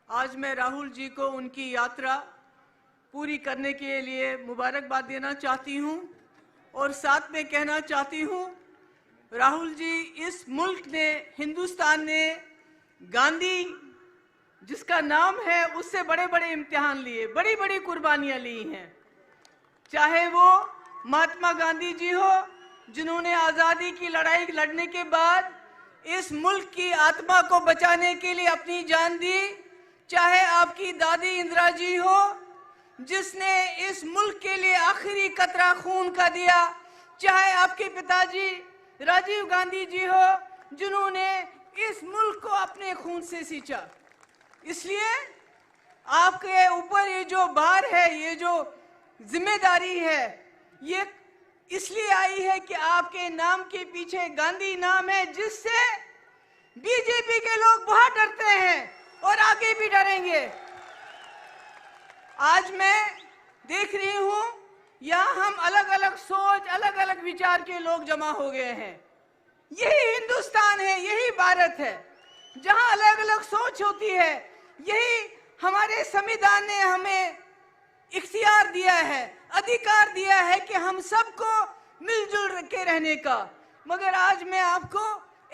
आज मैं राहुल जी को उनकी यात्रा पूरी करने के लिए मुबारकबाद देना चाहती हूं और साथ में कहना चाहती हूं, राहुल जी, इस मुल्क ने, हिंदुस्तान ने गांधी जिसका नाम है उससे बड़े बड़े इम्तिहान लिए, बड़ी बड़ी कुर्बानियां ली हैं। चाहे वो महात्मा गांधी जी हो जिन्होंने आज़ादी की लड़ाई लड़ने के बाद इस मुल्क की आत्मा को बचाने के लिए अपनी जान दी, चाहे आपकी दादी इंदिरा जी हो जिसने इस मुल्क के लिए आखिरी कतरा खून का दिया, चाहे आपके पिताजी राजीव गांधी जी हो जिन्होंने इस मुल्क को अपने खून से सींचा। इसलिए आपके ऊपर ये जो भार है, ये जो जिम्मेदारी है, ये इसलिए आई है कि आपके नाम के पीछे गांधी नाम है, जिससे बीजेपी के लोग बहुत डरते हैं और आगे भी डरेंगे। आज मैं देख रही हूं यहां हम अलग अलग सोच, अलग अलग विचार के लोग जमा हो गए हैं। यही हिंदुस्तान है, यही भारत है जहां अलग अलग सोच होती है। यही हमारे संविधान ने हमें इख्तियार दिया है, अधिकार दिया है कि हम सबको मिलजुल के रहने का। मगर आज मैं आपको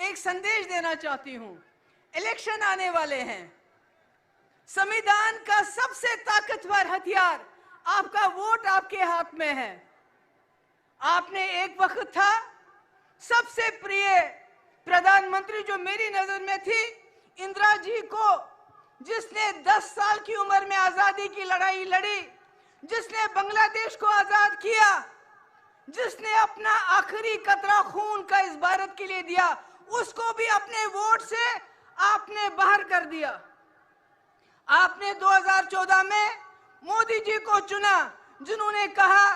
एक संदेश देना चाहती हूं। इलेक्शन आने वाले हैं। संविधान का सबसे ताकतवर हथियार आपका वोट आपके हाथ में है। आपने एक वक्त था सबसे प्रिय प्रधानमंत्री जो मेरी नजर में थी, इंदिरा जी को, जिसने 10 साल की उम्र में आजादी की लड़ाई लड़ी, जिसने बांग्लादेश को आजाद किया, जिसने अपना आखिरी कतरा खून का इस भारत के लिए दिया, उसको भी अपने वोट से आपने बाहर कर दिया। आपने 2014 में मोदी जी को चुना जिन्होंने कहा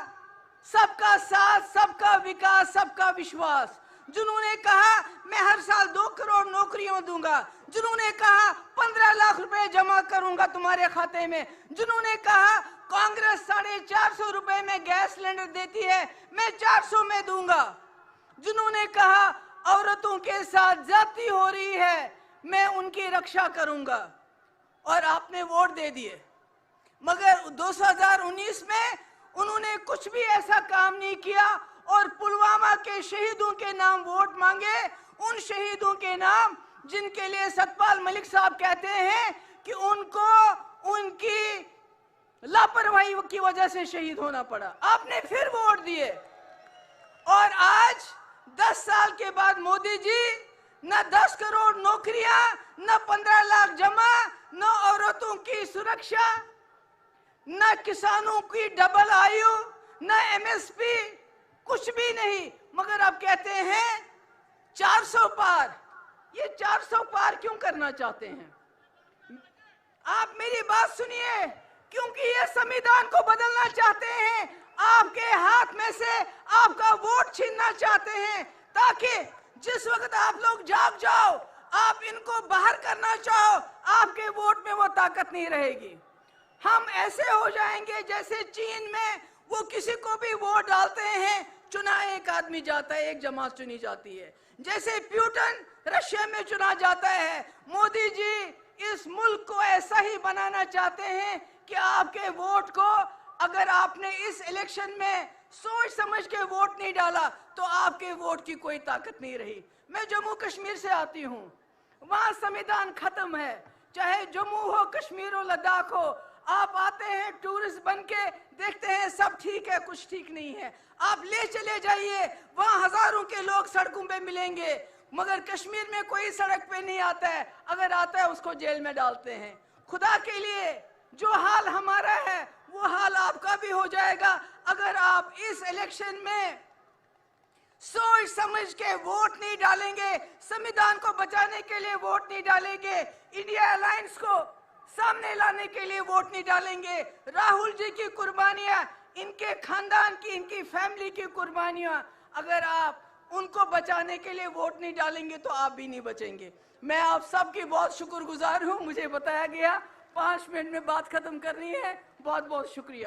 सबका साथ, सबका विकास, सबका विश्वास, जिन्होंने कहा मैं हर साल 2 करोड़ नौकरियां दूंगा, जिन्होंने कहा 15 लाख रुपए जमा करूंगा तुम्हारे खाते में, जिन्होंने कहा कांग्रेस 450 रुपए में गैस सिलेंडर देती है, मैं 400 में दूंगा, जिन्होंने कहा औरतों के साथ ज्यादती हो रही है, मैं उनकी रक्षा करूंगा, और आपने वोट दे दिए। मगर 2019 में उन्होंने कुछ भी ऐसा काम नहीं किया और पुलवामा के शहीदों के नाम वोट मांगे, उन शहीदों के नाम जिनके लिए सतपाल मलिक साहब कहते हैं कि उनको उनकी लापरवाही की वजह से शहीद होना पड़ा। आपने फिर वोट दिए और आज 10 साल के बाद मोदी जी न 10 करोड़ नौकरियां, न 15 लाख जमा, न औरतों की सुरक्षा, न किसानों की डबल आयु, न एमएसपी, कुछ भी नहीं। मगर आप कहते हैं 400 पार। ये 400 पार क्यों करना चाहते हैं? आप मेरी बात सुनिए, क्योंकि ये संविधान को बदलना चाहते हैं, आपके हाथ में से आपका वोट छीनना चाहते हैं, ताकि जिस वक्त आप लोग जाग जाओ, आप इनको बाहर करना चाहो, आपके वोट में वो ताकत नहीं रहेगी। हम ऐसे हो जाएंगे जैसे चीन में वो किसी को भी वोट डालते हैं, चुना एक आदमी जाता है, एक जमात चुनी जाती है। जैसे प्यूटन रशिया में चुना जाता है, मोदी जी इस मुल्क को ऐसा ही बनाना चाहते हैं कि आपके वोट को, अगर आपने इस इलेक्शन में सोच समझ के वोट नहीं डाला तो आपके वोट की कोई ताकत नहीं रही। मैं जम्मू कश्मीर से आती हूँ, वहां संविधान खत्म है। चाहे जम्मू हो, कश्मीर हो, लद्दाख हो, आप आते हैं टूरिस्ट बन के, देखते हैं सब ठीक है, कुछ ठीक नहीं है। आप ले चले जाइए, वहां हजारों के लोग सड़कों पे मिलेंगे, मगर कश्मीर में कोई सड़क पे नहीं आता है, अगर आता है उसको जेल में डालते हैं। खुदा के लिए जो हाल हमारा है वो हाल आपका भी हो जाएगा अगर आप इस इलेक्शन में सोच समझ के वोट नहीं डालेंगे, संविधान को बचाने के लिए वोट नहीं डालेंगे, इंडिया अलायंस को सामने लाने के लिए वोट नहीं डालेंगे। राहुल जी की कुर्बानियां, इनके खानदान की, इनकी फैमिली की कुर्बानियां, अगर आप उनको बचाने के लिए वोट नहीं डालेंगे तो आप भी नहीं बचेंगे। मैं आप सबकी बहुत शुक्रगुजार हूं। मुझे बताया गया 5 मिनट में बात खत्म करनी है। बहुत बहुत शुक्रिया।